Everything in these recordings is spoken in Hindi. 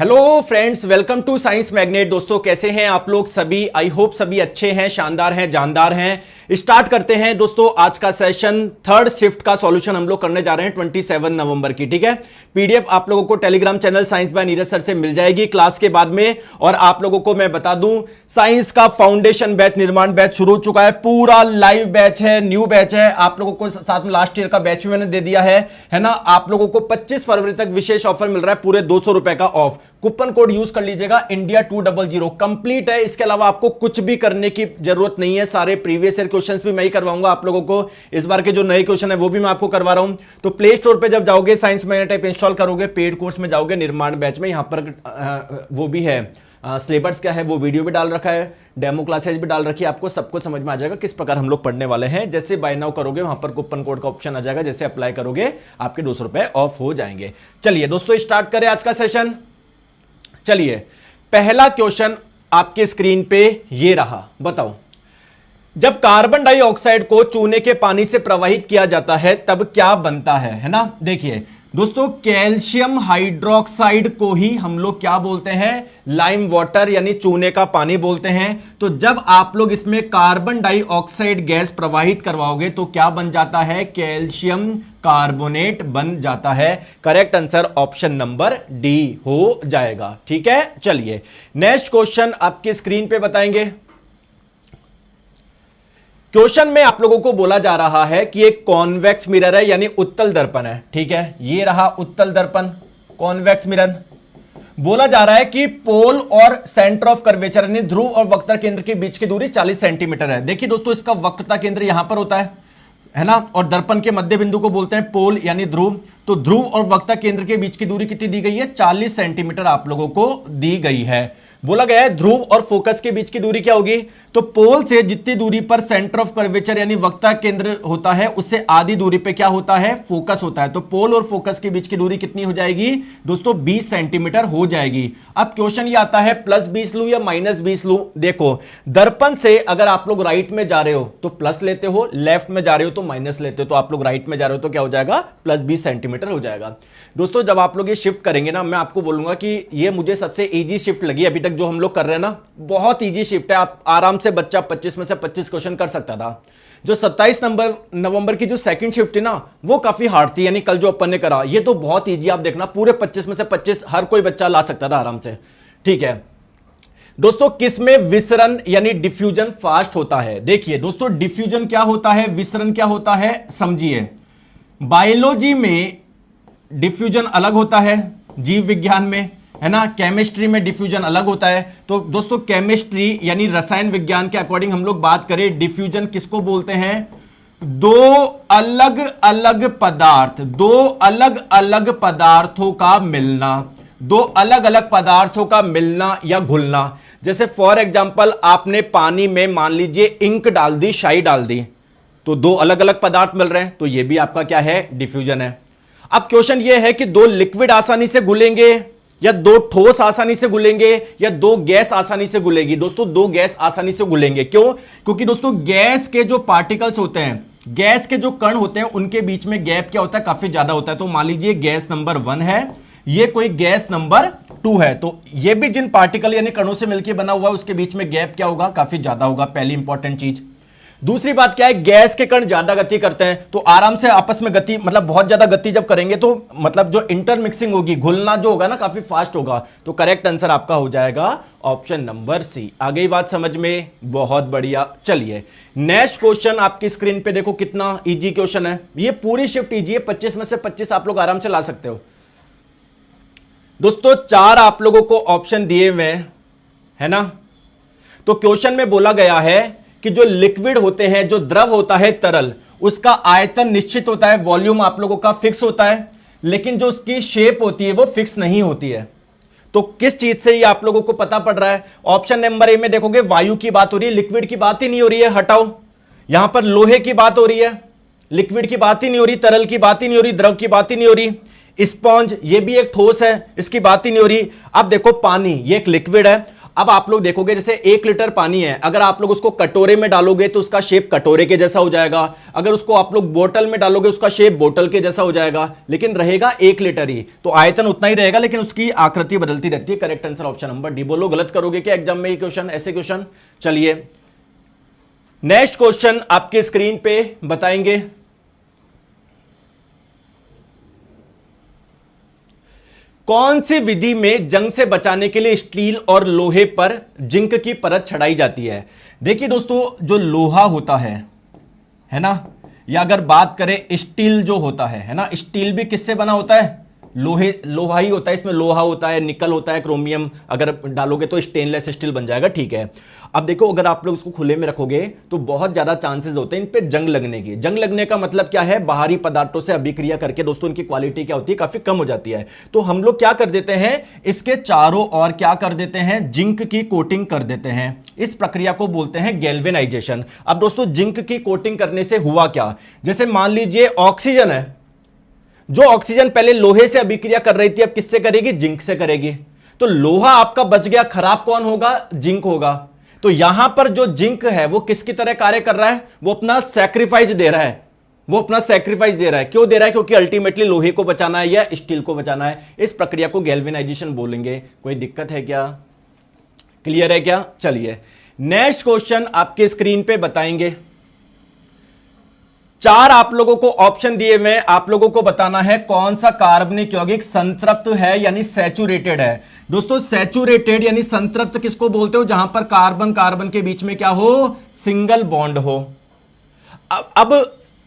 Hello friends, welcome to science magnet. दोस्तों कैसे हैं आप लोग सभी? आई होप सभी अच्छे हैं, शानदार हैं, जानदार हैं। स्टार्ट करते हैं दोस्तों आज का सेशन। थर्ड शिफ्ट का सॉल्यूशन हम लोग करने जा रहे हैं 27 नवंबर की। ठीक है, पीडीएफ आप लोगों को Telegram channel science by Neeraj sir से मिल जाएगी क्लास के बाद में। और आप लोगों को मैं बता दूं, साइंस का फाउंडेशन बैच, निर्माण बैच शुरू हो चुका है। पूरा लाइव बैच है, न्यू बैच है। आप लोगों को साथ में लास्ट ईयर का बैच भी मैंने दे दिया है ना। आप लोगों को 25 फरवरी तक विशेष ऑफर मिल रहा है, पूरे 200 रुपए का ऑफ। कूपन कोड यूज कर लीजिएगा, इंडिया 200 कंप्लीट है। इसके अलावा आपको कुछ भी करने की जरूरत नहीं है। सारे प्रीवियस ईयर क्वेश्चंस भी मैं ही करवाऊंगा आप लोगों को। इस बार के जो नए क्वेश्चन है वो भी मैं आपको करवा रहा हूं। तो प्ले स्टोर पे जब जाओगे, साइंस मैग्नेट ऐप इंस्टॉल करोगे, पेड कोर्स में जाओगे, निर्माण बैच में, यहां पर वो भी है, सिलेबस क्या है वो वीडियो भी डाल रखा है, डेमो क्लासेस भी डाल रखी है। आपको सब कुछ समझ में आ जाएगा किस प्रकार हम लोग पढ़ने वाले हैं। जैसे बाय नाउ करोगे वहां पर कूपन कोड का ऑप्शन आ जाएगा, जैसे अप्लाई करोगे आपके 200 रुपए ऑफ हो जाएंगे। चलिए दोस्तों स्टार्ट करें आज का सेशन। चलिए पहला क्वेश्चन आपके स्क्रीन पे ये रहा। बताओ, जब कार्बन डाइऑक्साइड को चूने के पानी से प्रवाहित किया जाता है तब क्या बनता है ना। देखिए दोस्तों, कैल्शियम हाइड्रोक्साइड को ही हम लोग क्या बोलते हैं? लाइम वाटर यानी चूने का पानी बोलते हैं। तो जब आप लोग इसमें कार्बन डाइऑक्साइड गैस प्रवाहित करवाओगे तो क्या बन जाता है? कैल्शियम कार्बोनेट बन जाता है। Correct answer option number D हो जाएगा। ठीक है, चलिए नेक्स्ट क्वेश्चन आपकी स्क्रीन पे बताएंगे। क्वेश्चन में आप लोगों को बोला जा रहा है कि एक कॉन्वेक्स मिरर है, यानी उत्तल दर्पण है। ठीक है, ये रहा उत्तल दर्पण, कॉन्वेक्स मिरर। बोला जा रहा है कि पोल और सेंटर ऑफ कर्वेचर यानी ध्रुव और वक्रता केंद्र के बीच की दूरी 40 सेंटीमीटर है। देखिए दोस्तों, इसका वक्रता केंद्र यहां पर होता है ना, और दर्पण के मध्य बिंदु को बोलते हैं पोल यानी ध्रुव। तो ध्रुव और वक्रता केंद्र के बीच की दूरी कितनी दी गई है? 40 सेंटीमीटर आप लोगों को दी गई है। बोला गया है ध्रुव और फोकस के बीच की दूरी क्या होगी? तो पोल से जितनी दूरी पर सेंटर ऑफ कर्वेचर यानी वक्रता केंद्र होता है, उससे आधी दूरी पे क्या होता है? फोकस होता है। तो पोल और फोकस के बीच की दूरी कितनी हो जाएगी दोस्तों? 20 सेंटीमीटर हो जाएगी। अब क्वेश्चन ये आता है प्लस 20 लूं या माइनस 20 लूं। देखो, दर्पण से अगर आप लोग राइट में जा रहे हो तो प्लस लेते हो, लेफ्ट में जा रहे हो तो माइनस लेते हो। तो आप लोग राइट में जा रहे हो तो क्या हो जाएगा? प्लस 20 सेंटीमीटर हो जाएगा। दोस्तों जब आप लोग ये शिफ्ट करेंगे ना, मैं आपको बोलूंगा कि ये मुझे सबसे इजी शिफ्ट लगी अभी तक जो हम लोग कर रहे हैं ना। बहुत इजी शिफ्ट है, आप आराम से बच्चा 25 में से 25 क्वेश्चन कर सकता था। जो 27 नवंबर की जो सेकंड शिफ्ट थी ना, वो काफी हार्ड थी, यानी कल जो अपन ने करा, ये तो बहुत इजी। आप देखना पूरे 25 में से 25 हर कोई बच्चा ला सकता था आराम से। ठीक है दोस्तों, किसमें विसरण यानी डिफ्यूजन फास्ट होता है? देखिए दोस्तों, डिफ्यूजन क्या होता है, विसरण क्या होता है, समझिए। बायोलॉजी में डिफ्यूजन अलग होता है, जीव विज्ञान में, है ना, केमिस्ट्री में डिफ्यूजन अलग होता है। तो दोस्तों केमिस्ट्री यानी रसायन विज्ञान के अकॉर्डिंग हम लोग बात करें, डिफ्यूजन किसको बोलते हैं? दो अलग अलग पदार्थों का मिलना, दो अलग अलग पदार्थों का मिलना या घुलना। जैसे फॉर एग्जांपल, आपने पानी में मान लीजिए इंक डाल दी, शाई डाल दी, तो दो अलग अलग पदार्थ मिल रहे हैं, तो यह भी आपका क्या है? डिफ्यूजन है। अब क्वेश्चन यह है कि दो लिक्विड आसानी से घुलेंगे या दो ठोस आसानी से घुलेंगे या दो गैस आसानी से घुलेगी? दोस्तों दो गैस आसानी से घुलेंगे। क्यों? क्योंकि दोस्तों गैस के जो पार्टिकल्स होते हैं, गैस के जो कण होते हैं, उनके बीच में गैप क्या होता है? काफी ज्यादा होता है। तो मान लीजिए गैस नंबर 1 है, ये कोई गैस नंबर 2 है, तो ये भी जिन पार्टिकल यानी कणों से मिलकर बना हुआ है, उसके बीच में गैप क्या होगा? काफी ज्यादा होगा। पहली इंपॉर्टेंट चीज। दूसरी बात क्या है? गैस के कण ज्यादा गति करते हैं, तो आराम से आपस में गति, मतलब बहुत ज्यादा गति जब करेंगे तो मतलब जो इंटरमिक्सिंग होगी, घुलना जो होगा ना, काफी फास्ट होगा। तो करेक्ट आंसर आपका हो जाएगा ऑप्शन नंबर सी। आ गई बात समझ में? बहुत बढ़िया। चलिए नेक्स्ट क्वेश्चन आपकी स्क्रीन पे देखो, कितना इजी क्वेश्चन है। ये पूरी शिफ्ट इजी है, 25 में से 25 आप लोग आराम से ला सकते हो। दोस्तों 4 आप लोगों को ऑप्शन दिए हुए है ना। तो क्वेश्चन में बोला गया है कि जो लिक्विड होते हैं, जो द्रव होता है तरल, उसका आयतन निश्चित होता है, वॉल्यूम आप लोगों का फिक्स होता है, लेकिन जो उसकी शेप होती है वो फिक्स नहीं होती है। तो किस चीज से ये आप लोगों को पता पड़ रहा है? ऑप्शन नंबर ए में देखोगे वायु की बात हो रही है, लिक्विड की बात ही नहीं हो रही है, हटाओ। यहां पर लोहे की बात हो रही है, लिक्विड की बात ही नहीं हो रही, तरल की बात ही नहीं हो रही, द्रव की बात ही नहीं हो रही। स्पॉन्ज ये भी एक ठोस है, इसकी बात ही नहीं हो रही। अब देखो पानी, ये एक लिक्विड है। अब आप लोग देखोगे जैसे 1 लीटर पानी है, अगर आप लोग उसको कटोरे में डालोगे तो उसका शेप कटोरे के जैसा हो जाएगा, अगर उसको आप लोग बोतल में डालोगे उसका शेप बोतल के जैसा हो जाएगा, लेकिन रहेगा 1 लीटर ही, तो आयतन उतना ही रहेगा लेकिन उसकी आकृति बदलती रहती है। Correct answer option number D. बोलो गलत करोगे क्या एग्जाम में ये क्वेश्चन, ऐसे क्वेश्चन? चलिए नेक्स्ट क्वेश्चन आपके स्क्रीन पे बताएंगे। कौन सी विधि में जंग से बचाने के लिए स्टील और लोहे पर जिंक की परत चढ़ाई जाती है? देखिए दोस्तों, जो लोहा होता है ना, या अगर बात करें स्टील जो होता है ना, स्टील भी किससे बना होता है? लोहा ही होता है, इसमें लोहा होता है, निकल होता है, क्रोमियम अगर डालोगे तो स्टेनलेस स्टील बन जाएगा, ठीक है। अब देखो अगर आप लोग इसको खुले में रखोगे तो बहुत ज्यादा चांसेस होते हैं इन पे जंग लगने की। जंग लगने का मतलब क्या है? बाहरी पदार्थों से अभिक्रिया करके दोस्तों इनकी क्वालिटी क्या होती है? काफी कम हो जाती है। तो हम लोग क्या कर देते हैं, इसके चारों ओर क्या कर देते हैं? जिंक की कोटिंग कर देते हैं। इस प्रक्रिया को बोलते हैं गैल्वेनाइजेशन। अब दोस्तों जिंक की कोटिंग करने से हुआ क्या? जैसे मान लीजिए ऑक्सीजन है, जो ऑक्सीजन पहले लोहे से अभिक्रिया कर रही थी अब किससे करेगी? जिंक से करेगी। तो लोहा आपका बच गया, खराब कौन होगा? जिंक होगा। तो यहां पर जो जिंक है वो किसकी तरह कार्य कर रहा है? वो अपना सैक्रिफाइस दे रहा है, वो अपना सैक्रिफाइस दे रहा है। क्यों दे रहा है? क्योंकि अल्टीमेटली लोहे को बचाना है या स्टील को बचाना है। इस प्रक्रिया को गैल्वेनाइजेशन बोलेंगे। कोई दिक्कत है क्या? क्लियर है क्या? चलिए नेक्स्ट क्वेश्चन आपके स्क्रीन पे बताएंगे। 4 आप लोगों को ऑप्शन दिए हुए, आप लोगों को बताना है कौन सा कार्बनिक यौगिक संतृप्त है यानी सैचुरेटेड है। दोस्तों सैचुरेटेड यानी संतृप्त किसको बोलते हो? जहां पर कार्बन कार्बन के बीच में क्या हो? सिंगल बॉन्ड हो। अब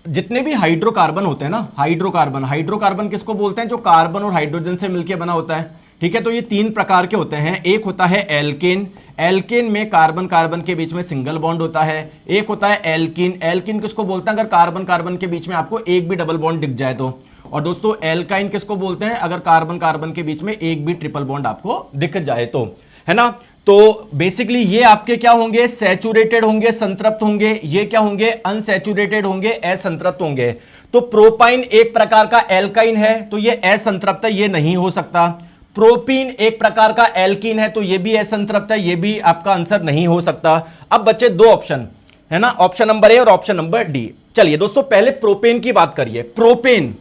जितने भी हाइड्रोकार्बन होते हैं ना, हाइड्रोकार्बन किसको बोलते हैं? जो कार्बन और हाइड्रोजन से मिलकर बना होता है, ठीक है। तो ये 3 प्रकार के होते हैं। एक होता है एल्केन, एल्केन में कार्बन कार्बन के बीच में सिंगल बॉन्ड होता है। एक होता है एल्कीन, एल्कीन किसको बोलते हैं? अगर कार्बन कार्बन के बीच में आपको एक भी डबल बॉन्ड दिख जाए तो। और दोस्तों एल्काइन किसको बोलते हैं? अगर कार्बन कार्बन के बीच में एक भी ट्रिपल बॉन्ड आपको दिख जाए तो, है ना। तो बेसिकली ये आपके क्या होंगे? सैचुरेटेड होंगे, संतृप्त होंगे। ये क्या होंगे? अनसैचुरेटेड होंगे, असंतृप्त होंगे। तो प्रोपाइन एक प्रकार का एल्काइन है तो ये असंतृप्त है, ये नहीं हो सकता। प्रोपीन एक प्रकार का एल्कीन है तो ये भी असंतृप्त है, ये भी आपका आंसर नहीं हो सकता। अब बचे 2 ऑप्शन, है ना, ऑप्शन नंबर ए और ऑप्शन नंबर डी। चलिए दोस्तों पहले प्रोपेन की बात करिए। प्रोपेन,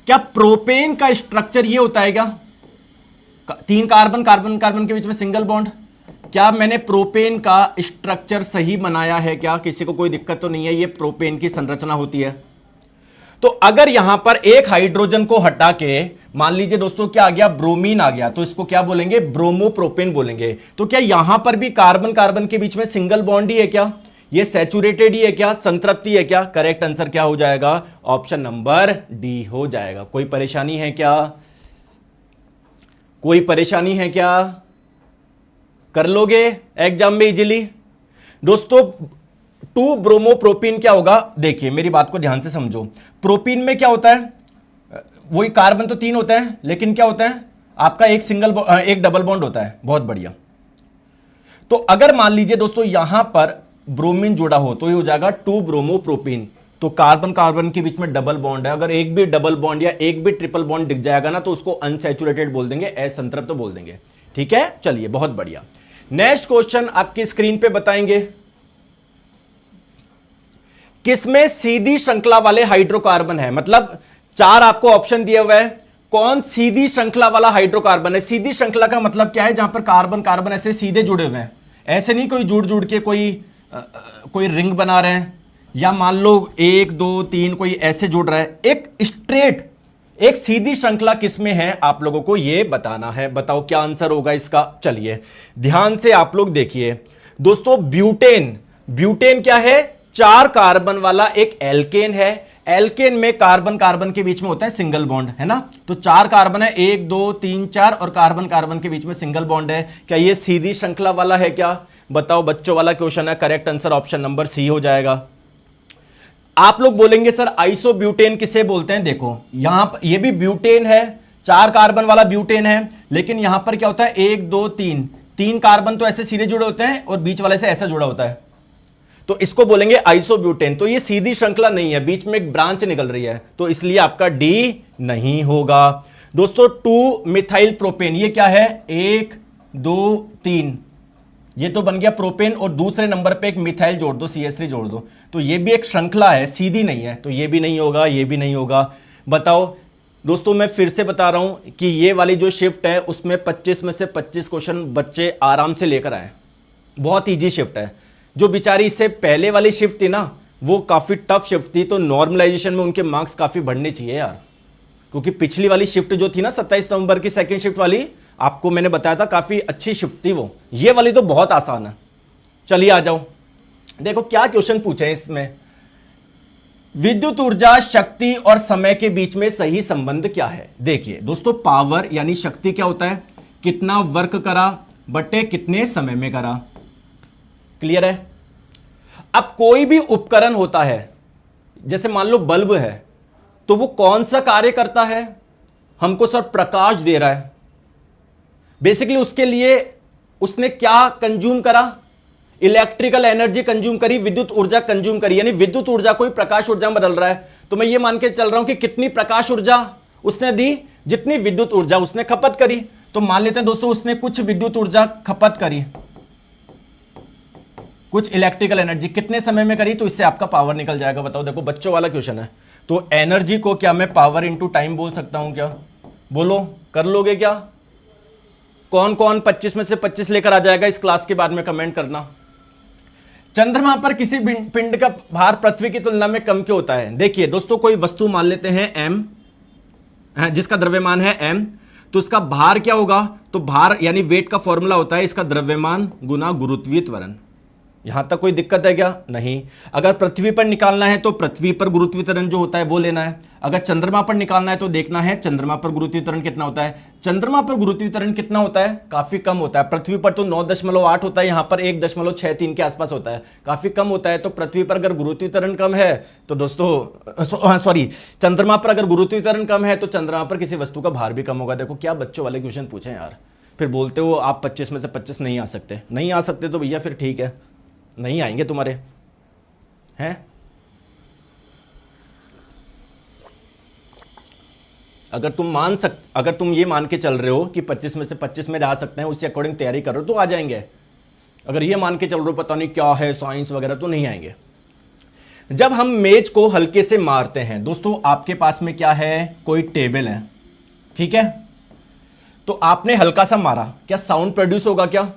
क्या प्रोपेन का स्ट्रक्चर ये होता है क्या? 3 कार्बन कार्बन कार्बन के बीच में सिंगल बॉन्ड। क्या मैंने प्रोपेन का स्ट्रक्चर सही बनाया है क्या? किसी को कोई दिक्कत तो नहीं है? ये प्रोपेन की संरचना होती है। तो अगर यहां पर एक हाइड्रोजन को हटा के मान लीजिए दोस्तों क्या आ गया? ब्रोमीन आ गया, तो इसको क्या बोलेंगे? ब्रोमोप्रोपेन बोलेंगे। तो क्या यहां पर भी कार्बन कार्बन के बीच में सिंगल बॉन्ड ही है क्या? ये सैचुरेटेड ही है क्या? संतृप्ति है क्या? करेक्ट आंसर क्या हो जाएगा? ऑप्शन नंबर डी हो जाएगा। कोई परेशानी है क्या? कोई परेशानी है क्या? कर लोगे एग्जाम में इजीली? दोस्तों 2 ब्रोमोप्रोपीन क्या होगा? देखिए मेरी बात को ध्यान से समझो। प्रोपीन में क्या होता है? वही कार्बन तो 3 होता है, लेकिन क्या होता है आपका? एक डबल बॉन्ड होता है। बहुत बढ़िया। तो अगर मान लीजिए दोस्तों यहां पर ब्रोमीन जुड़ा हो तो ये हो जाएगा 2 ब्रोमोप्रोपीन। तो कार्बन कार्बन के बीच में डबल बॉन्ड है, अगर एक भी डबल बॉन्ड या एक भी ट्रिपल बॉन्ड दिख जाएगा ना तो उसको अनसैचुरेटेड बोल देंगे, असंतृप्त बोल देंगे। ठीक है, चलिए बहुत बढ़िया। नेक्स्ट क्वेश्चन आपकी स्क्रीन पे बताएंगे। किसमें सीधी श्रृंखला वाले हाइड्रोकार्बन है? मतलब 4 आपको ऑप्शन दिए हुए हैं, कौन सीधी श्रृंखला वाला हाइड्रोकार्बन है? सीधी श्रृंखला का मतलब क्या है? जहां पर कार्बन कार्बन ऐसे सीधे जुड़े हुए हैं, ऐसे नहीं कोई जुड़ जुड़ के कोई रिंग बना रहे हैं, या मान लो 1 2 3 कोई ऐसे जुड़ रहा है। एक स्ट्रेट, एक सीधी श्रृंखला किसमें है आप लोगों को ये बताना है। बताओ क्या आंसर होगा इसका? चलिए ध्यान से आप लोग देखिए दोस्तों। ब्यूटेन, ब्यूटेन क्या है? 4 कार्बन वाला एक एल्केन है। एल्केन में कार्बन कार्बन के बीच में होता है सिंगल बॉन्ड, है ना। तो 4 कार्बन है, 1 2 3 4, और कार्बन कार्बन के बीच में सिंगल बॉन्ड है। क्या ये सीधी श्रृंखला वाला है क्या? बताओ, बच्चों वाला क्वेश्चन है। Correct answer option number C हो जाएगा। आप लोग बोलेंगे सर आइसोब्यूटेन किसे बोलते हैं? देखो यहां पर ये भी ब्यूटेन है, 4 कार्बन वाला ब्यूटेन है, लेकिन यहां पर क्या होता है? 1 2 3 कार्बन तो ऐसे सीधे जुड़े होते हैं और बीच वाले से ऐसा जुड़ा होता है, तो इसको बोलेंगे आइसोब्यूटेन। तो ये सीधी श्रृंखला नहीं है, बीच में एक ब्रांच निकल रही है, तो इसलिए आपका डी नहीं होगा। दोस्तों 2 मिथाइल प्रोपेन, ये क्या है? 1 2 3, ये तो बन गया प्रोपेन और दूसरे नंबर पे एक मिथाइल जोड़ दो, CH3 जोड़ दो, तो ये भी एक श्रृंखला है, सीधी नहीं है, तो ये भी नहीं होगा, ये भी नहीं होगा। बताओ दोस्तों, मैं फिर से बता रहा हूं कि ये वाली जो शिफ्ट है उसमें 25 में से 25 क्वेश्चन बच्चे आराम से लेकर आए, बहुत ईजी शिफ्ट है। जो बेचारी इससे पहले वाली शिफ्ट थी ना, वो काफी टफ शिफ्ट थी, तो नॉर्मलाइजेशन में उनके मार्क्स काफी बढ़ने चाहिए यार, क्योंकि पिछली वाली शिफ्ट जो थी ना 27 नवंबर की सेकंड शिफ्ट वाली, आपको मैंने बताया था काफी अच्छी शिफ्ट थी वो, ये वाली तो बहुत आसान है। चलिए आ जाओ, देखो क्या क्वेश्चन पूछे हैं इसमें। विद्युत ऊर्जा, शक्ति और समय के बीच में सही संबंध क्या है? देखिए दोस्तों, पावर यानी शक्ति क्या होता है, कितना वर्क करा बटे कितने समय में करा। क्लियर है? अब कोई भी उपकरण होता है, जैसे मान लो बल्ब है, तो वो कौन सा कार्य करता है, हमको सर प्रकाश दे रहा है, बेसिकली उसके लिए उसने क्या कंज्यूम करा, इलेक्ट्रिकल एनर्जी कंज्यूम करी, विद्युत ऊर्जा कंज्यूम करी, यानी विद्युत ऊर्जा को प्रकाश ऊर्जा में बदल रहा है। तो मैं ये मान के चल रहा हूं कि कितनी प्रकाश ऊर्जा उसने दी, जितनी विद्युत ऊर्जा उसने खपत करी। तो मान लेते हैं दोस्तों उसने कुछ विद्युत ऊर्जा खपत करी, कुछ इलेक्ट्रिकल एनर्जी कितने समय में करी, तो इससे आपका पावर निकल जाएगा। बताओ, देखो बच्चों वाला क्वेश्चन है, तो एनर्जी को क्या मैं पावर इंटू टाइम बोल सकता हूं क्या? बोलो, कर लोगे क्या? कौन कौन 25 में से 25 लेकर आ जाएगा इस क्लास के बाद में कमेंट करना। चंद्रमा पर किसी पिंड का भार पृथ्वी की तुलना में कम क्यों होता है? देखिए दोस्तों, कोई वस्तु मान लेते हैं m, जिसका द्रव्यमान है m, तो इसका भार क्या होगा, तो भार यानी वेट का फॉर्मूला होता है इसका द्रव्यमान गुना गुरुत्वीय त्वरण। यहां तक कोई दिक्कत है क्या? नहीं। अगर पृथ्वी पर निकालना है तो पृथ्वी पर गुरुत्वीय त्वरण जो होता है वो लेना है। अगर चंद्रमा पर निकालना है तो देखना है चंद्रमा पर गुरुत्वीय त्वरण कितना होता है। चंद्रमा पर गुरुत्वीय त्वरण कितना होता है? काफी कम होता है। पृथ्वी पर तो 9.8 होता है, यहां पर 1.63 के आसपास होता है, काफी कम होता है। तो पृथ्वी पर अगर गुरुत्वीय त्वरण कम है तो दोस्तों सॉरी, चंद्रमा पर अगर गुरुत्वीय त्वरण कम है तो चंद्रमा पर किसी वस्तु का भार भी कम होगा। देखो क्या बच्चों वाले क्वेश्चन पूछे यार, फिर बोलते हो आप 25 में से 25 नहीं आ सकते। नहीं आ सकते तो भैया फिर ठीक है, नहीं आएंगे तुम्हारे हैं। अगर तुम ये मान के चल रहे हो कि 25 में से 25 में आ सकते हैं, उससे अकॉर्डिंग तैयारी कर रहे हो तो आ जाएंगे। अगर ये मान के चल रहे हो पता नहीं क्या है साइंस वगैरह, तो नहीं आएंगे। जब हम मेज को हल्के से मारते हैं दोस्तों, आपके पास में क्या है, कोई टेबल है, ठीक है, तो आपने हल्का सा मारा, क्या साउंड प्रोड्यूस होगा क्या?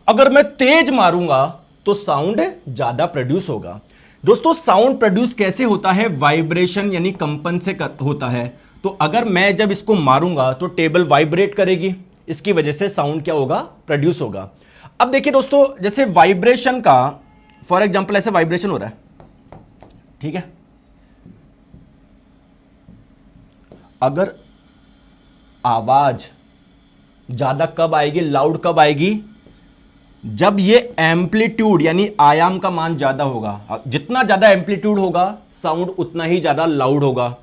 अगर मैं तेज मारूंगा तो साउंड ज्यादा प्रोड्यूस होगा। दोस्तों साउंड प्रोड्यूस कैसे होता है? वाइब्रेशन यानी कंपन से होता है। तो अगर मैं जब इसको मारूंगा तो टेबल वाइब्रेट करेगी, इसकी वजह से साउंड क्या होगा, प्रोड्यूस होगा। अब देखिए दोस्तों, जैसे वाइब्रेशन का फॉर एग्जांपल ऐसे वाइब्रेशन हो रहा है, ठीक है, अगर आवाज ज्यादा कब आएगी, लाउड कब आएगी? जब ये एम्पलीट्यूड यानी आयाम का मान ज्यादा होगा। जितना ज्यादा एम्पलीट्यूड होगा साउंड उतना ही ज्यादा लाउड होगा।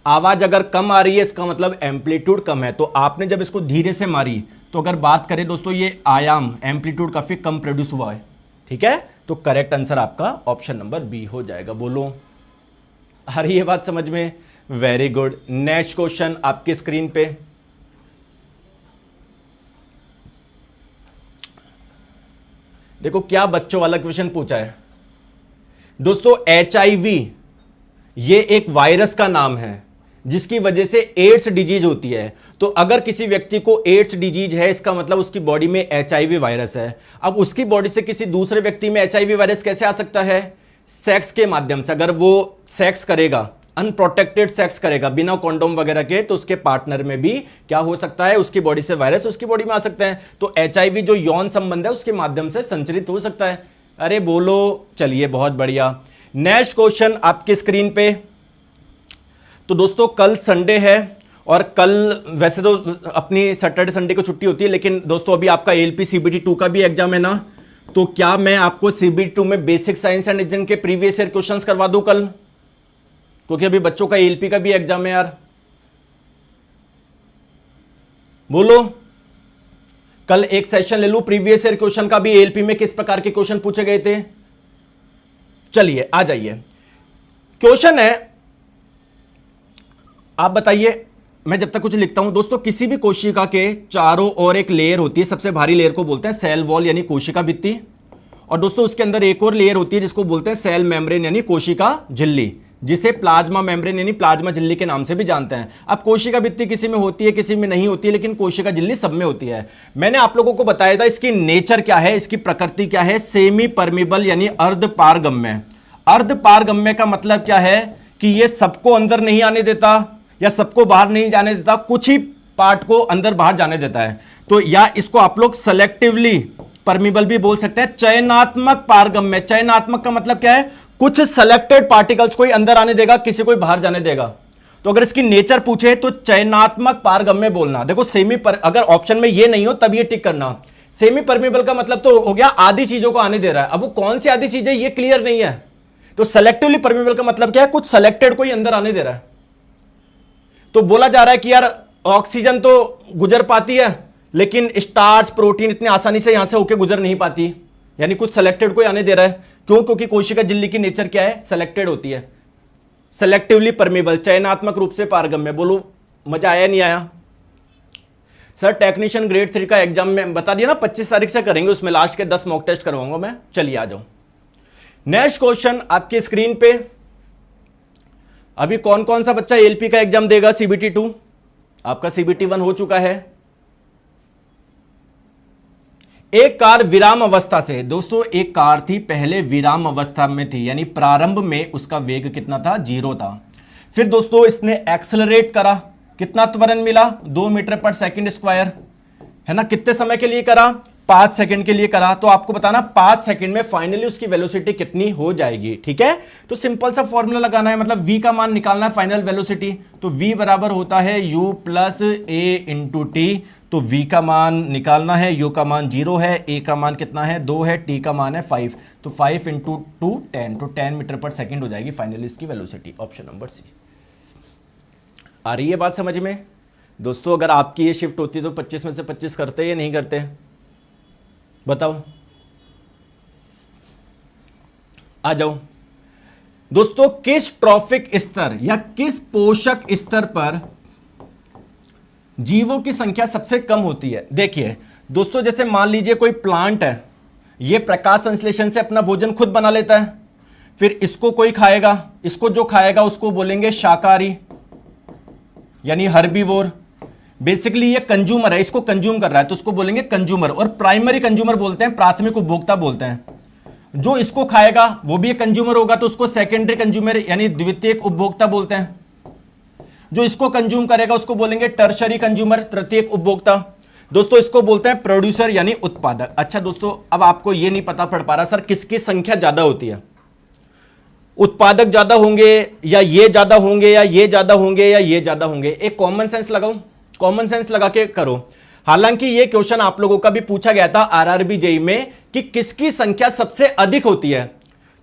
आवाज अगर कम आ रही है इसका मतलब एम्पलीट्यूड कम है। तो आपने जब इसको धीरे से मारी तो अगर बात करें दोस्तों, ये आयाम एम्पलीट्यूड काफी कम प्रोड्यूस हुआ है, ठीक है। तो करेक्ट आंसर आपका ऑप्शन नंबर बी हो जाएगा। बोलो, आ रही है बात समझ में? Very good. नेक्स्ट क्वेश्चन आपकी स्क्रीन पे, देखो क्या बच्चों वाला क्वेश्चन पूछा है दोस्तों। HIV ये एक वायरस का नाम है जिसकी वजह से एड्स डिजीज होती है। तो अगर किसी व्यक्ति को एड्स डिजीज है, इसका मतलब उसकी बॉडी में HIV वायरस है। अब उसकी बॉडी से किसी दूसरे व्यक्ति में HIV वायरस कैसे आ सकता है? सेक्स के माध्यम से। अगर वो सेक्स करेगा, अनप्रोटेक्टेड सेक्स करेगा बिना कॉन्डोम वगैरह के, तो उसके पार्टनर में भी क्या हो सकता है, उसकी बॉडी से वायरस उसकी बॉडी में आ सकते हैं। तो HIV जो यौन संबंध है उसके माध्यम से संचरित हो सकता है। अरे बोलो, चलिए बहुत बढ़िया। नेक्स्ट क्वेश्चन आपकी स्क्रीन पे। तो दोस्तों कल संडे है और कल वैसे तो अपनी सैटरडे संडे को छुट्टी होती है, लेकिन दोस्तों अभी आपका ALP CBT 2 का भी एग्जाम है ना, तो क्या मैं आपको CBT 2 में बेसिक साइंस एंड रीजनिंग के प्रीवियस ईयर क्वेश्चंस करवा दूं कल? क्योंकि अभी बच्चों का ALP का भी एग्जाम है यार। बोलो, कल एक सेशन ले लूं प्रीवियस ईयर क्वेश्चन का भी, ALP में किस प्रकार के क्वेश्चन पूछे गए थे। चलिए आ जाइए। क्वेश्चन है, आप बताइए मैं जब तक कुछ लिखता हूं दोस्तों, किसी भी कोशिका के चारों ओर एक लेयर होती है, सबसे भारी लेयर को बोलते हैं सेल वॉल यानी कोशिका भित्ति, और दोस्तों उसके अंदर एक और लेयर होती है जिसको बोलते हैं सेल मेम्ब्रेन यानी कोशिका झिल्ली, जिसे प्लाज्मा मेम्ब्रेन यानी प्लाज्मा झिल्ली के नाम से भी जानते हैं। अब कोशिका भित्ति किसी में होती है किसी में नहीं होती है, लेकिन कोशिका झिल्ली सब में होती है। मैंने आप लोगों को बताया था इसकी नेचर क्या है, इसकी प्रकृति क्या है, सेमी परमिबल यानी अर्धपारगम्य। अर्धपारगम्य का मतलब क्या है कि ये सबको अंदर नहीं आने देता या सबको बाहर नहीं जाने देता, कुछ ही पार्ट को अंदर बाहर जाने देता है। तो या इसको आप लोग सेलेक्टिवली परमिबल भी बोल सकते हैं। चयनात्मक पारगम्य, चयनात्मक का मतलब क्या है, कुछ सेलेक्टेड पार्टिकल्स को ही अंदर आने देगा, किसी को बाहर जाने देगा। तो अगर इसकी नेचर पूछे तो चयनात्मक पारगम्य बोलना। देखो अगर ऑप्शन में ये नहीं हो तब ये टिक करना। सेमी परमिबल का मतलब तो हो गया आधी चीजों को आने दे रहा है, अब वो कौन सी आधी चीजें ये क्लियर नहीं है। तो सेलेक्टिवली परमिबल का मतलब क्या है, कुछ सेलेक्टेड को ही अंदर आने दे रहा है। तो बोला जा रहा है कि यार ऑक्सीजन तो गुजर पाती है, लेकिन स्टार्च प्रोटीन इतनी आसानी से यहां से होकर गुजर नहीं पाती, यानी कुछ सेलेक्टेड को आने दे रहा है। क्यों? क्योंकि कोशिका झिल्ली की नेचर क्या है, सेलेक्टेड होती है। सेलेक्टिवली परमिबल, चयनात्मक रूप से पारगम्य। बोलो मजा आया नहीं आया? सर टेक्नीशियन ग्रेड 3 का एग्जाम में बता दिया ना 25 तारीख से करेंगे, उसमें लास्ट के 10 मॉक टेस्ट करवाऊंगा मैं। चलिए आ जाओ। नेक्स्ट क्वेश्चन आपकी स्क्रीन पे। अभी कौन कौन सा बच्चा एलपी का एग्जाम देगा? सीबीटी 2 आपका सीबीटी 1 हो चुका है। एक कार विराम अवस्था से, दोस्तों एक कार थी पहले विराम अवस्था में थी, यानी प्रारंभ में उसका वेग कितना था, 0 था। फिर दोस्तों इसने एक्सेलरेट करा, कितना त्वरण मिला, 2 मीटर पर सेकंड स्क्वायर, है ना। कितने समय के लिए करा? 5 सेकंड के लिए करा। तो आपको बताना 5 सेकंड में फाइनली उसकी वेलोसिटी कितनी हो जाएगी। ठीक है, तो सिंपल सा फॉर्मूला लगाना है, मतलब v का मान निकालना है, फाइनल वेलोसिटी। तो v बराबर होता है u plus a into T. तो v का मान निकालना है, u का मान 0 है, a का मान कितना है, 2 है, t का मान है 5। तो 5 इंटू 2 10, तो 10 मीटर पर सेकंड हो जाएगी फाइनली इसकी वेलोसिटी। Option number C. आ रही है बात समझ में? दोस्तों अगर आपकी ये शिफ्ट होती तो 25 में से 25 करते या नहीं करते? बताओ, आ जाओ। दोस्तों किस ट्रॉफिक स्तर या किस पोषक स्तर पर जीवों की संख्या सबसे कम होती है? देखिए दोस्तों, जैसे मान लीजिए कोई प्लांट है, ये प्रकाश संश्लेषण से अपना भोजन खुद बना लेता है, फिर इसको कोई खाएगा, इसको जो खाएगा उसको बोलेंगे शाकाहारी यानी हर्बीवोर। बेसिकली ये कंज्यूमर है, इसको कंज्यूम कर रहा है तो उसको बोलेंगे कंज्यूमर। और प्राइमरी कंज्यूमर बोलते हैं, प्राथमिक उपभोक्ता बोलते हैं। जो इसको खाएगा वो भी एक कंज्यूमर होगा तो उसको सेकेंडरी कंज्यूमर यानी द्वितीयक उपभोक्ता बोलते हैं। जो इसको कंज्यूम करेगा उसको बोलेंगे टर्शरी कंज्यूमर, तृतीयक उपभोक्ता। दोस्तों इसको बोलते हैं प्रोड्यूसर यानी उत्पादक। अच्छा दोस्तों, अब आपको ये नहीं पता पड़ पा रहा सर किसकी संख्या ज्यादा होती है, उत्पादक ज्यादा होंगे या ये ज्यादा होंगे या ये ज्यादा होंगे या ये ज्यादा होंगे? एक कॉमन सेंस लगाओ, कॉमन सेंस लगा के करो। हालांकि ये क्वेश्चन आप लोगों का भी पूछा गया था आरआरबी जेईई में कि किसकी संख्या सबसे अधिक होती है।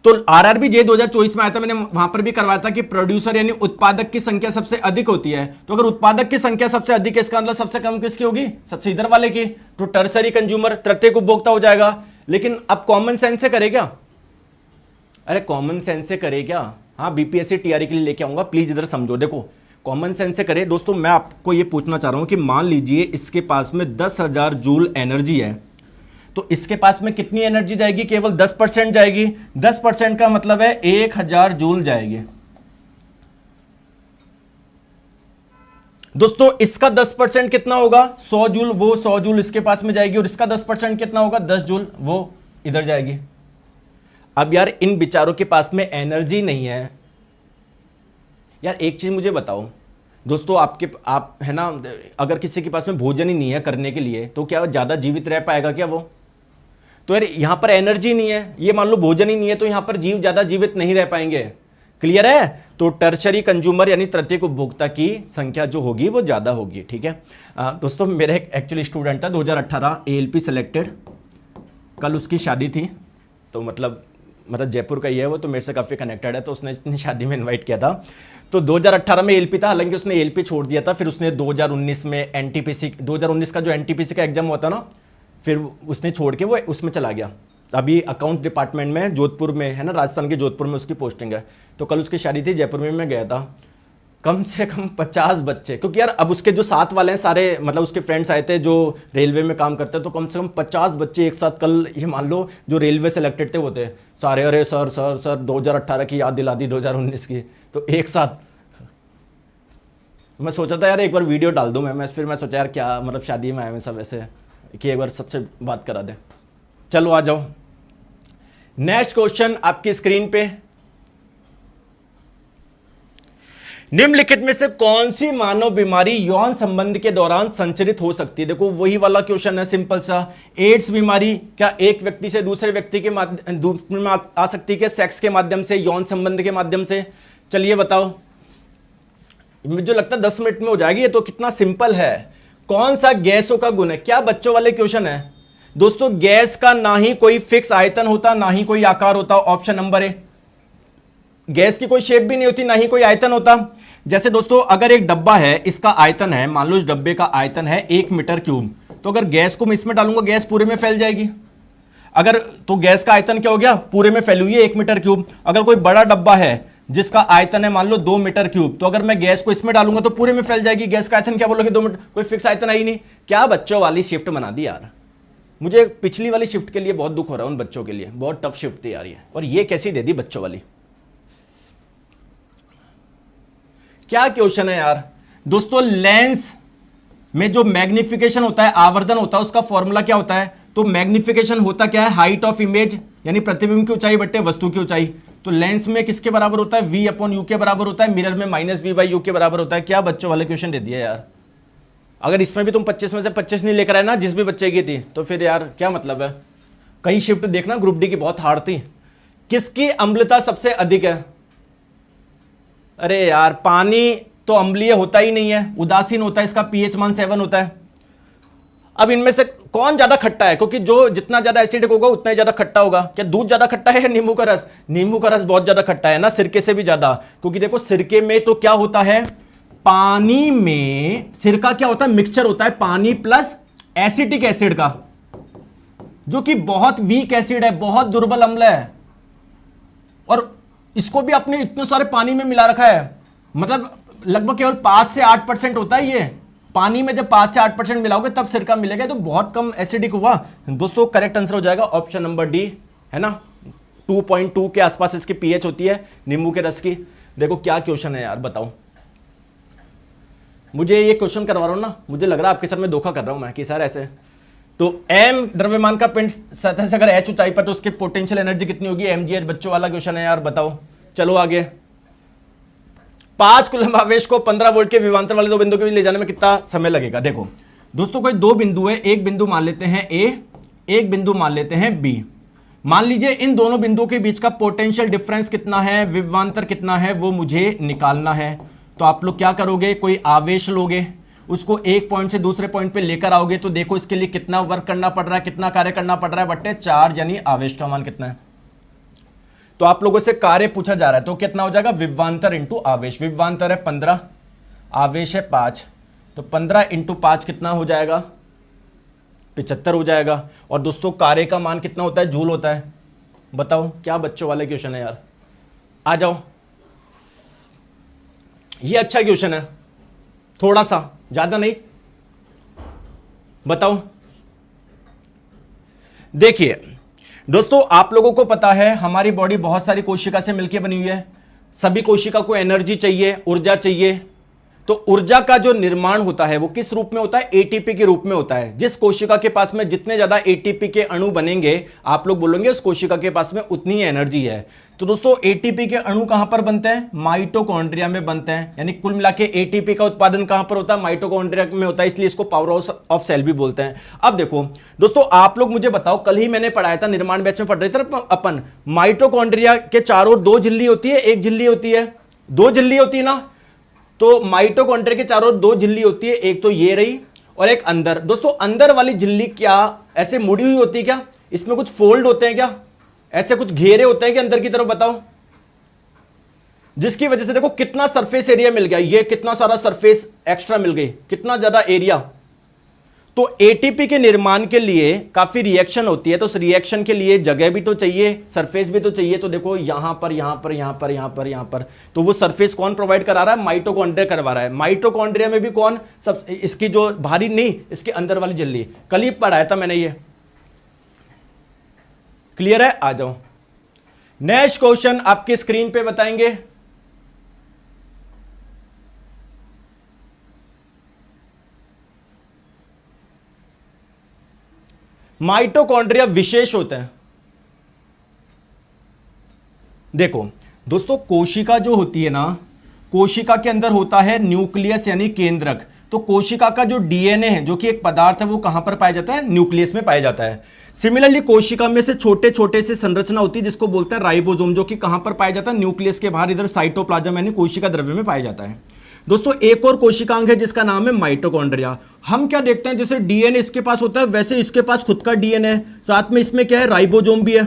तो आरआरबी जेईई 2024 में आया था, मैंने वहां पर भी करवाया था कि प्रोड्यूसर यानी उत्पादक की संख्या सबसे अधिक होती है। तो अगर उत्पादक की संख्या सबसे अधिक है इसका मतलब सबसे कम किसकी होगी? सबसे इधर वाले की। तो टर्सरी कंज्यूमर, तृतीयक उपभोक्ता हो जाएगा। लेकिन अब कॉमन सेंस से करे क्या? अरे कॉमन सेंस से करे क्या? हाँ, बीपीएससी टीआरई के लिए लेके आऊंगा, प्लीज इधर समझो। देखो कॉमन सेंस से करे। दोस्तों मैं आपको ये पूछना चाह रहा हूं कि मान लीजिए इसके पास में 10,000 जूल एनर्जी है, तो इसके पास में कितनी एनर्जी जाएगी? केवल 10% जाएगी। 10% का मतलब है 1000 जूल जाएगी। दोस्तों इसका 10% कितना होगा? 100 जूल। वो 100 जूल इसके पास में जाएगी और इसका 10% कितना होगा? 10 जूल, वो इधर जाएगी। अब यार इन बिचारों के पास में एनर्जी नहीं है। यार एक चीज मुझे बताओ दोस्तों, आप है ना, अगर किसी के पास में भोजन ही नहीं है करने के लिए तो क्या ज्यादा जीवित रह पाएगा क्या वो? तो यार यहां पर एनर्जी नहीं है, ये मान लो भोजन ही नहीं है, तो यहां पर जीव ज्यादा जीवित नहीं रह पाएंगे। क्लियर है? तो टर्शरी कंज्यूमर यानी तृतीयक उपभोक्ता की संख्या जो होगी वो ज्यादा होगी। ठीक है दोस्तों, मेरा एक एक्चुअली स्टूडेंट था 2018 एएलपी सेलेक्टेड, कल उसकी शादी थी। तो मतलब जयपुर का ही है वो, तो मेरे से काफ़ी कनेक्टेड है, तो उसने अपनी शादी में इनवाइट किया था। तो 2018 में एलपी था, हालांकि उसने एलपी छोड़ दिया था। फिर उसने 2019 में एनटीपीसी, 2019 का जो एनटीपीसी का एग्जाम हुआ था ना, फिर उसने छोड़ के वो उसमें चला गया। अभी अकाउंट डिपार्टमेंट में जोधपुर में है ना, राजस्थान के जोधपुर में उसकी पोस्टिंग है। तो कल उसकी शादी थी, जयपुर में मैं गया था। कम से कम 50 बच्चे, क्योंकि यार अब उसके जो साथ वाले हैं सारे, मतलब उसके फ्रेंड्स आए थे जो रेलवे में काम करते हैं, तो कम से कम 50 बच्चे एक साथ, कल ये मान लो जो रेलवे सेलेक्टेड थे वो थे सारे, अरे सर सर सर 2018 की याद दिला दी 2019 की, तो एक साथ। मैं सोचा था यार एक बार वीडियो डाल दूं मैं, फिर मैं सोचा यार क्या मतलब शादी में आए हुए सब ऐसे कि एक बार सबसे बात करा दे। चलो आ जाओ, नेक्स्ट क्वेश्चन आपकी स्क्रीन पे। निम्नलिखित में से कौन सी मानव बीमारी यौन संबंध के दौरान संचरित हो सकती है? देखो वही वाला क्वेश्चन है, सिंपल सा। एड्स बीमारी क्या एक व्यक्ति से दूसरे व्यक्ति के माध्यम आ सकती है? क्या सेक्स के माध्यम से, यौन संबंध के माध्यम से? चलिए बताओ, मुझे लगता है 10 मिनट में हो जाएगी, ये तो कितना सिंपल है। कौन सा गैसों का गुण है? क्या बच्चों वाले क्वेश्चन है दोस्तों। गैस का ना ही कोई फिक्स आयतन होता, ना ही कोई आकार होता, ऑप्शन नंबर ए। गैस की कोई शेप भी नहीं होती, ना ही कोई आयतन होता। जैसे दोस्तों अगर एक डब्बा है, इसका आयतन है, मान लो इस डब्बे का आयतन है 1 मीटर क्यूब, तो अगर गैस को मैं इसमें डालूंगा गैस पूरे में फैल जाएगी। अगर तो गैस का आयतन क्या हो गया? पूरे में फैली हुई है 1 मीटर क्यूब। अगर कोई बड़ा डब्बा है जिसका आयतन है मान लो 2 मीटर क्यूब, तो अगर मैं गैस को इसमें डालूंगा तो पूरे में फैल जाएगी। गैस का आयतन क्या बोलोगे? 2 मीटर, कोई फिक्स आयतन है ही नहीं। क्या बच्चों वाली शिफ्ट बना दी यार। मुझे पिछली वाली शिफ्ट के लिए बहुत दुख हो रहा है, उन बच्चों के लिए बहुत टफ शिफ्ट थी यार ये, और ये कैसी दे दी बच्चों वाली। क्या क्वेश्चन है यार दोस्तों। लेंस में जो मैग्निफिकेशन होता है, आवर्धन होता है, उसका फॉर्मूला क्या होता है? तो मैग्निफिकेशन होता क्या है? हाइट ऑफ इमेज, यानी प्रतिबिंब की ऊंचाई बट्टे वस्तु की ऊंचाई। तो लेंस में किसके बराबर होता है? V/U के बराबर होता है। मिरर में -V/U के बराबर होता है। क्या बच्चों वाले क्वेश्चन दे दिया यार। अगर इसमें भी तुम 25 में से 25 नहीं लेकर आए ना, जिस भी बच्चे की थी, तो फिर यार क्या मतलब है। कई शिफ्ट देखना ग्रुप डी की बहुत हार्ड थी। किसकी अम्लता सबसे अधिक है? अरे यार पानी तो अम्लीय होता ही नहीं है, उदासीन होता है, इसका pH मान 7 होता है। अब इनमें से कौन ज्यादा खट्टा है? क्योंकि जो जितना ज्यादा एसिडिक होगा उतना ही ज्यादा खट्टा होगा। क्या दूध ज्यादा खट्टा है या नींबू का रस? नींबू का रस बहुत ज्यादा खट्टा है ना, सिरके से भी ज्यादा। क्योंकि देखो सिरके में तो क्या होता है, पानी में सिरका क्या होता है? मिक्सचर होता है पानी प्लस एसिटिक एसिड का, जो कि बहुत वीक एसिड है, बहुत दुर्बल अम्ल है, और इसको भी आपने इतने सारे पानी में मिला रखा है। मतलब लगभग केवल 5 से 8% होता है ये पानी में। जब 5 से 8% मिलाओगे तब सिरका मिलेगा, तो बहुत कम एसिडिक हुआ दोस्तों। करेक्ट आंसर हो जाएगा ऑप्शन नंबर डी, है ना। 2.2 के आसपास इसकी pH होती है नींबू के रस की। देखो क्या क्वेश्चन है यार, बताओ। मुझे ये क्वेश्चन करवा रहा हूं ना, मुझे लग रहा है आपके साथ में धोखा कर रहा हूं मैं कि सर ऐसे। तो m द्रव्यमान का पिंड सतह से अगर h ऊंचाई पर, तो उसकी पोटेंशियल एनर्जी कितनी होगी? mgh। बच्चों वाला क्वेश्चन है यार, बताओ। चलो आगे। 5 कूलम आवेश को 15 वोल्ट के विभवांतर वाले दो बिंदु के बीच ले जाने में कितना समय लगेगा? देखो दोस्तों कोई दो बिंदु है, एक बिंदु मान लेते हैं A, एक बिंदु मान लेते हैं B। मान लीजिए इन दोनों बिंदुओं के बीच का पोटेंशियल डिफरेंस कितना है, विभवांतर कितना है, वो मुझे निकालना है। तो आप लोग क्या करोगे, कोई आवेश लोगे, उसको एक पॉइंट से दूसरे पॉइंट पे लेकर आओगे। तो देखो इसके लिए कितना वर्क करना पड़ रहा है, कितना कार्य करना पड़ रहा है, बट्टे चार्ज, यानी आवेश का मान कितना है। तो आप लोगों से कार्य पूछा जा रहा है, तो कितना हो जाएगा? विभवांतर इंटू आवेश। विभवांतर है 15, आवेश है 5, तो 15 इंटू 5 कितना हो जाएगा? 75 हो जाएगा। और दोस्तों कार्य का मान कितना होता है? जूल होता है। बताओ क्या बच्चों वाले क्वेश्चन है यार। आ जाओ, ये अच्छा क्वेश्चन है, थोड़ा सा, ज्यादा नहीं। बताओ। देखिए दोस्तों आप लोगों को पता है हमारी बॉडी बहुत सारी कोशिका से मिलकर बनी हुई है। सभी कोशिका को एनर्जी चाहिए, ऊर्जा चाहिए। तो ऊर्जा का जो निर्माण होता है वो किस रूप में होता है? एटीपी के रूप में होता है। जिस कोशिका के पास में जितने ज्यादा एटीपी के अणु बनेंगे, आप लोग बोलेंगे उस कोशिका के पास में उतनी ही एनर्जी है। तो दोस्तों एटीपी के अणु कहां पर बनते हैं? माइटोकॉन्ड्रिया में बनते हैं। यानी कुल मिला के एटीपी का उत्पादन कहां पर होता है? माइटोकॉन्ड्रिया में होता है, इसलिए इसको पावर ऑफ सेल भी बोलते हैं। अब देखो दोस्तों आप लोग मुझे बताओ, कल ही मैंने पढ़ाया था, निर्माण बैच में पढ़ रहे थे अपन, माइटोकॉन्ड्रिया के चारों 2 झिल्ली होती है, 1 झिल्ली होती है, 2 झिल्ली होती है ना। तो माइटोकॉन्ड्रिया के चारों 2 झिल्ली होती है, एक तो ये रही और एक अंदर। दोस्तों अंदर वाली झिल्ली क्या ऐसे मुड़ी हुई होती है क्या? इसमें कुछ फोल्ड होते हैं क्या? ऐसे कुछ घेरे होते हैं कि अंदर की तरफ? बताओ। जिसकी वजह से देखो कितना सरफेस एरिया मिल गया, ये कितना सारा सरफेस एक्स्ट्रा मिल गई, कितना ज्यादा एरिया। तो एटीपी के निर्माण के लिए काफी रिएक्शन होती है, तो उस रिएक्शन के लिए जगह भी तो चाहिए, सरफेस भी तो चाहिए। तो देखो यहां पर यहां पर यहां पर यहां पर यहां पर, तो वो सरफेस कौन प्रोवाइड करा रहा है? माइटोकॉन्ड्रिया करवा रहा है। माइटोकॉन्ड्रिया में भी कौन सब, इसकी जो बाहरी नहीं, इसके अंदर वाली झिल्ली, कल ही पढ़ाया था मैंने ये। क्लियर है? आ जाओ, नेक्स्ट क्वेश्चन आपके स्क्रीन पे बताएंगे। माइटोकॉन्ड्रिया विशेष होते हैं। देखो दोस्तों, कोशिका जो होती है ना, कोशिका के अंदर होता है न्यूक्लियस यानी केंद्रक। तो कोशिका का जो डीएनए है, जो कि एक पदार्थ है, वो कहां पर पाया जाता है? न्यूक्लियस में पाया जाता है। सिमिलरली कोशिका में से छोटे छोटे से संरचना होती है जिसको बोलते हैं राइबोसोम, जो कि कहां पर पाया जाता है? न्यूक्लियस के बाहर, इधर साइटोप्लाज्म यानी कोशिका द्रव्य में पाया जाता है। दोस्तों एक और कोशिकांग है जिसका नाम है माइटोकॉन्ड्रिया। हम क्या देखते हैं, जैसे डीएनए इसके पास होता है वैसे इसके पास खुद का डीएनए है, साथ में इसमें क्या है? राइबोसोम भी है।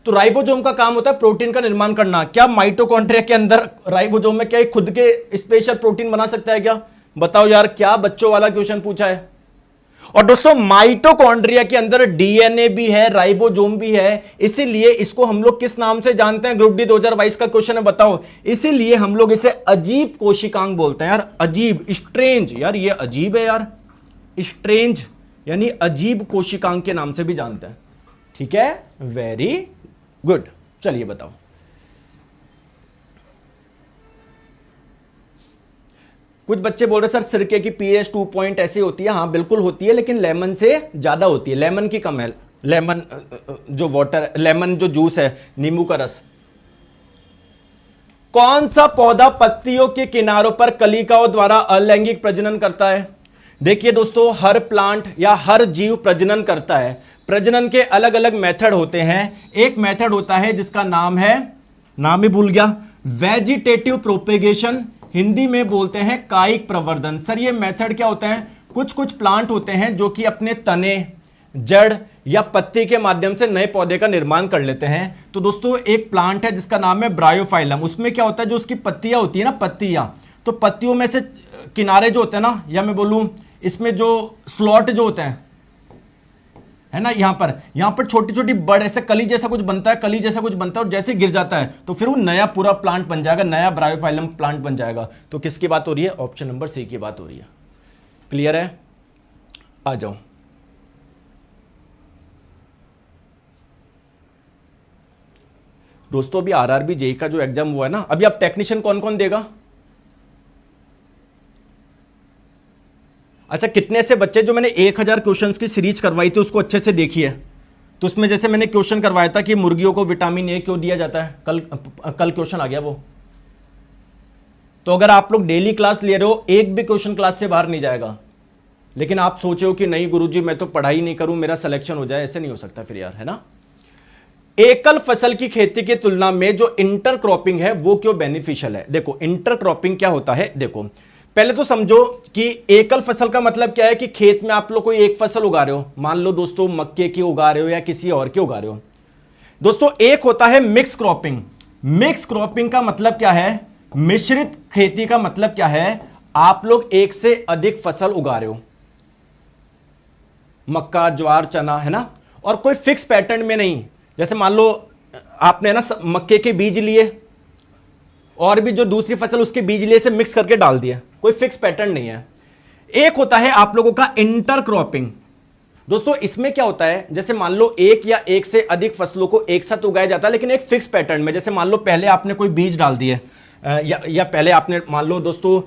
तो राइबोसोम का काम होता है प्रोटीन का निर्माण करना। क्या माइटोकॉन्ड्रिया के अंदर राइबोसोम में क्या खुद के स्पेशल प्रोटीन बना सकता है क्या? बताओ यार, क्या बच्चों वाला क्वेश्चन पूछा है। और दोस्तों माइटोकॉन्ड्रिया के अंदर डीएनए भी है, राइबोसोम भी है, इसीलिए इसको हम लोग किस नाम से जानते हैं? ग्रुप डी 2022 का क्वेश्चन है, बताओ। इसीलिए हम लोग इसे अजीब कोशिकांग बोलते हैं यार। अजीब, स्ट्रेंज, यार ये अजीब है यार। स्ट्रेंज यानी अजीब कोशिकांग के नाम से भी जानते हैं। ठीक है, वेरी गुड। चलिए बताओ। कुछ बच्चे बोल रहे सर सिरके की पीएच 2 पॉइंट ऐसी होती है। हाँ बिल्कुल होती है, लेकिन लेमन से ज्यादा होती है। लेमन की कम है। लेमन जो वाटर, लेमन जो जूस है, नींबू का रस। कौन सा पौधा पत्तियों के किनारों पर कलिकाओं द्वारा अलैंगिक प्रजनन करता है? देखिए दोस्तों, हर प्लांट या हर जीव प्रजनन करता है। प्रजनन के अलग अलग मेथड होते हैं। एक मेथड होता है जिसका नाम है, नाम ही भूल गया, वेजिटेटिव प्रोपेगेशन, हिंदी में बोलते हैं कायिक प्रवर्धन। सर ये मेथड क्या होता है? कुछ कुछ प्लांट होते हैं जो कि अपने तने, जड़ या पत्ती के माध्यम से नए पौधे का निर्माण कर लेते हैं। तो दोस्तों एक प्लांट है जिसका नाम है ब्रायोफाइलम। उसमें क्या होता है, जो उसकी पत्तियां होती है ना, पत्तियां, तो पत्तियों में से किनारे जो होते हैं ना, या मैं बोलूं इसमें जो स्लॉट जो होते हैं, है ना, यहां पर छोटी छोटी बड़ ऐसे कली जैसा कुछ बनता है, कली जैसा कुछ बनता है, और जैसे गिर जाता है तो फिर वो नया पूरा प्लांट बन जाएगा, नया ब्रायोफाइलम प्लांट बन जाएगा। तो किसकी बात हो रही है? ऑप्शन नंबर सी की बात हो रही है। क्लियर है? आ जाओ। दोस्तों अभी आरआरबी जेईई का जो एग्जाम हुआ है ना, अभी आप टेक्नीशियन कौन कौन देगा? अच्छा, कितने से बच्चे, जो मैंने 1000 क्वेश्चंस की सीरीज करवाई थी उसको अच्छे से देखिए। तो उसमें जैसे मैंने क्वेश्चन करवाया था कि मुर्गियों को विटामिन ए क्यों दिया जाता है, कल क्वेश्चन आ गया वो। तो अगर आप लोग डेली क्लास ले रहे हो, एक भी क्वेश्चन क्लास से बाहर नहीं जाएगा। लेकिन आप सोचे हो कि नहीं गुरुजी मैं तो पढ़ाई नहीं करूं, मेरा सिलेक्शन हो जाए, ऐसे नहीं हो सकता फिर यार, है ना। एकल फसल की खेती की तुलना में जो इंटरक्रॉपिंग है वो क्यों बेनिफिशियल है? देखो इंटरक्रॉपिंग क्या होता है, देखो पहले तो समझो कि एकल फसल का मतलब क्या है कि खेत में आप लोग कोई एक फसल उगा रहे हो, मान लो दोस्तों मक्के की उगा रहे हो या किसी और की उगा रहे हो। दोस्तों एक होता है मिक्स क्रॉपिंग। मिक्स क्रॉपिंग का मतलब क्या है? मिश्रित खेती का मतलब क्या है? आप लोग एक से अधिक फसल उगा रहे हो, मक्का, ज्वार, चना, है ना, और कोई फिक्स पैटर्न में नहीं। जैसे मान लो आपने ना मक्के के बीज लिए और भी जो दूसरी फसल उसके बीज लिए से मिक्स करके डाल दिया, कोई फिक्स पैटर्न नहीं है। एक होता है आप लोगों का इंटरक्रॉपिंग। दोस्तों इसमें क्या होता है, जैसे मान लो एक या एक से अधिक फसलों को एक साथ उगाया जाता है लेकिन एक फिक्स पैटर्न में। जैसे मान लो पहले आपने कोई बीज डाल दिए या पहले आपने मान लो दोस्तों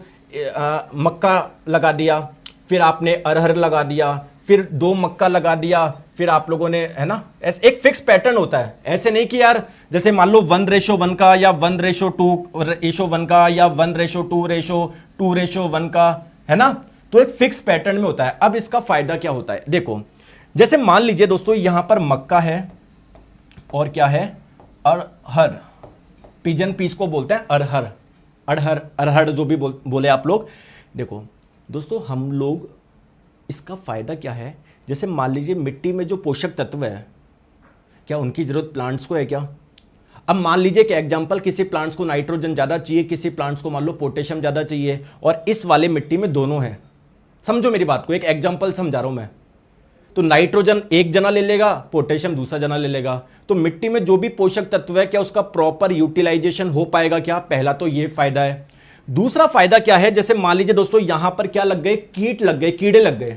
मक्का लगा दिया, फिर आपने अरहर लगा दिया, फिर 2 मक्का लगा दिया, फिर आप लोगों ने, है ना, एक फिक्स पैटर्न होता है। ऐसे नहीं कि यार जैसे मान लो 1:1 का या 1:2:1 का या 1:2:2:1 का, है ना, तो एक फिक्स पैटर्न में होता है। अब इसका फायदा क्या होता है, देखो जैसे मान लीजिए दोस्तों यहां पर मक्का है और क्या है, अरहर, पिजन पीस को बोलते हैं अरहर, अरहर, अरहर जो भी बोले आप लोग। देखो दोस्तों हम लोग, इसका फायदा क्या है, जैसे मान लीजिए मिट्टी में जो पोषक तत्व है, क्या उनकी जरूरत प्लांट्स को है क्या? अब मान लीजिए कि एग्जांपल किसी प्लांट्स को नाइट्रोजन ज़्यादा चाहिए, किसी प्लांट्स को मान लो पोटेशियम ज़्यादा चाहिए, और इस वाले मिट्टी में दोनों है, समझो मेरी बात को, एक एग्जाम्पल समझा रहा हूं मैं। तो नाइट्रोजन एक जना ले लेगा, पोटेशियम दूसरा जना ले लेगा, तो मिट्टी में जो भी पोषक तत्व है क्या उसका प्रॉपर यूटिलाइजेशन हो पाएगा क्या? पहला तो ये फायदा है। दूसरा फायदा क्या है, जैसे मान लीजिए दोस्तों यहां पर क्या लग गए, कीट लग गए, कीड़े लग गए।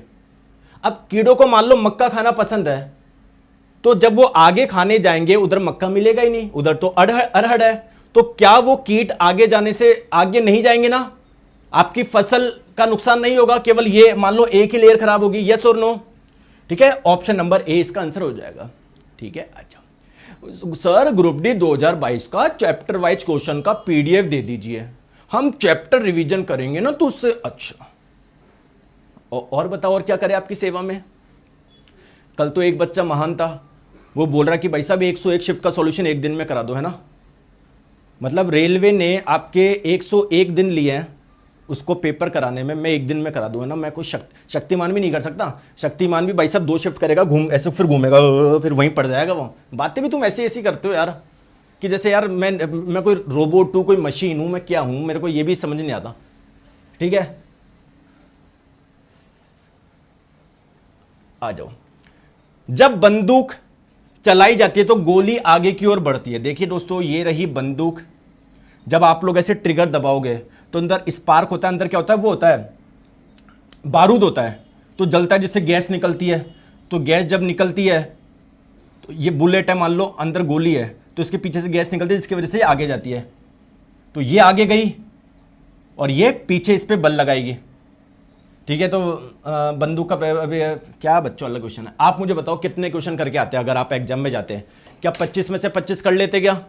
अब कीड़ों को मान लो मक्का खाना पसंद है, तो जब वो आगे खाने जाएंगे उधर मक्का मिलेगा ही नहीं, उधर तो अरहर है, तो क्या वो कीट आगे जाने से आगे नहीं जाएंगे ना? आपकी फसल का नुकसान नहीं होगा, केवल ये मान लो एक ही लेयर खराब होगी। यस और नो? ठीक है, ऑप्शन नंबर ए इसका आंसर हो जाएगा। ठीक है, अच्छा सर ग्रुप डी 2022 का चैप्टर वाइज क्वेश्चन का पीडीएफ दे दीजिए, हम चैप्टर रिवीजन करेंगे ना तो उससे अच्छा। और बताओ और क्या करें आपकी सेवा में। कल तो एक बच्चा महान था, वो बोल रहा कि भाई साहब 101 शिफ्ट का सॉल्यूशन एक दिन में करा दो, है ना। मतलब रेलवे ने आपके 101 दिन लिए हैं उसको पेपर कराने में, मैं एक दिन में करा दूँ, है ना। मैं कोई शक्तिमान भी नहीं कर सकता। शक्तिमान भी भाई साहब 2 शिफ्ट करेगा, घूम ऐसे फिर घूमेगा, फिर वहीं पड़ जाएगा वो। बातें भी तुम ऐसी ऐसी करते हो यार, कि जैसे यार मैं कोई रोबोट हूँ, कोई मशीन हूँ, मैं क्या हूँ, मेरे को ये भी समझ नहीं आता। ठीक है, आ जाओ। जब बंदूक चलाई जाती है तो गोली आगे की ओर बढ़ती है। देखिए दोस्तों, ये रही बंदूक, जब आप लोग ऐसे ट्रिगर दबाओगे तो अंदर स्पार्क होता है, अंदर क्या होता है, वो होता है बारूद होता है, तो जलता है, जिससे गैस निकलती है। तो गैस जब निकलती है तो ये बुलेट है, मान लो अंदर गोली है, तो इसके पीछे से गैस निकलती है, जिसकी वजह से ये आगे जाती है। तो ये आगे गई और ये पीछे इस पर बल लगाएगी। ठीक है, तो बंदूक का क्या बच्चों अलग क्वेश्चन है। आप मुझे बताओ कितने क्वेश्चन करके आते हैं अगर आप एग्जाम में जाते हैं? क्या 25 में से 25 कर लेते क्या?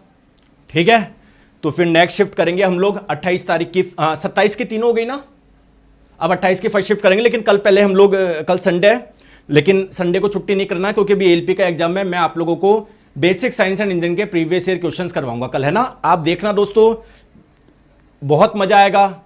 ठीक है, तो फिर नेक्स्ट शिफ्ट करेंगे हम लोग 28 तारीख की, 27 की तीनों हो गई ना, अब 28 की फर्स्ट शिफ्ट करेंगे। लेकिन कल पहले हम लोग, कल संडे है, लेकिन संडे को छुट्टी नहीं करना है क्योंकि अभी एलपी का एग्जाम है। मैं आप लोगों को बेसिक साइंस एंड इंजीनियरिंग के प्रीवियस ईयर क्वेश्चंस करवाऊंगा कल, है ना। आप देखना दोस्तों, बहुत मजा आएगा।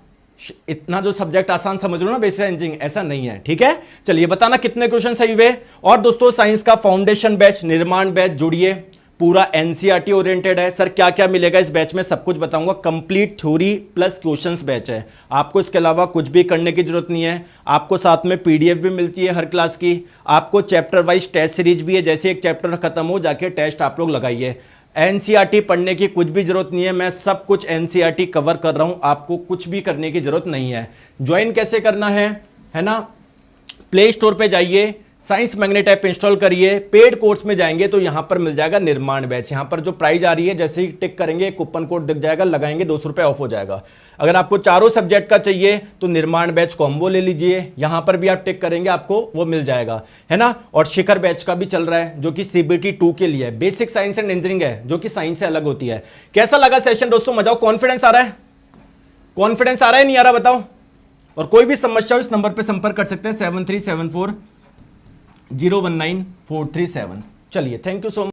इतना जो सब्जेक्ट आसान समझ लो ना बेसिक इंजीनियरिंग, ऐसा नहीं है। ठीक है, चलिए बताना कितने क्वेश्चन सही हुए। और दोस्तों साइंस का फाउंडेशन बैच, निर्माण बैच जुड़िए, पूरा एनसीईआरटी ओरिएंटेड है। सर क्या क्या मिलेगा इस बैच में, सब कुछ बताऊंगा। Complete theory plus questions batch है, आपको इसके अलावा कुछ भी करने की जरूरत नहीं है। आपको साथ में पीडीएफ भी मिलती है हर क्लास की, आपको चैप्टर वाइज टेस्ट सीरीज भी है, जैसे एक चैप्टर खत्म हो जाके टेस्ट आप लोग लगाइए। एनसीईआरटी पढ़ने की कुछ भी जरूरत नहीं है, मैं सब कुछ एनसीईआरटी कवर कर रहा हूं, आपको कुछ भी करने की जरूरत नहीं है। ज्वाइन कैसे करना है ना, प्ले स्टोर पे जाइए, साइंस मैग्नेट ऐप इंस्टॉल करिए, पेड कोर्स में जाएंगे तो यहां पर मिल जाएगा निर्माण बैच। यहां पर जो प्राइस आ रही है, जैसे ही टिक करेंगे कूपन कोड दिख जाएगा, लगाएंगे 200 रुपये ऑफ हो जाएगा। अगर आपको चारों सब्जेक्ट का चाहिए तो निर्माण बैच कॉम्बो ले लीजिए, यहां पर भी आप टिक करेंगे आपको वो मिल जाएगा, है ना। और शिखर बैच का भी चल रहा है जो कि CBT 2 के लिए है, बेसिक साइंस एंड इंजीनियरिंग है, जो कि साइंस से अलग होती है। कैसा लगा सेशन दोस्तों, मजा आओ। कॉन्फिडेंस आ रहा है, कॉन्फिडेंस आ रहा है नहीं आ रहा बताओ। और कोई भी समस्या हो इस नंबर पर संपर्क कर सकते हैं 7374 019 437। चलिए, थैंक यू सो मच।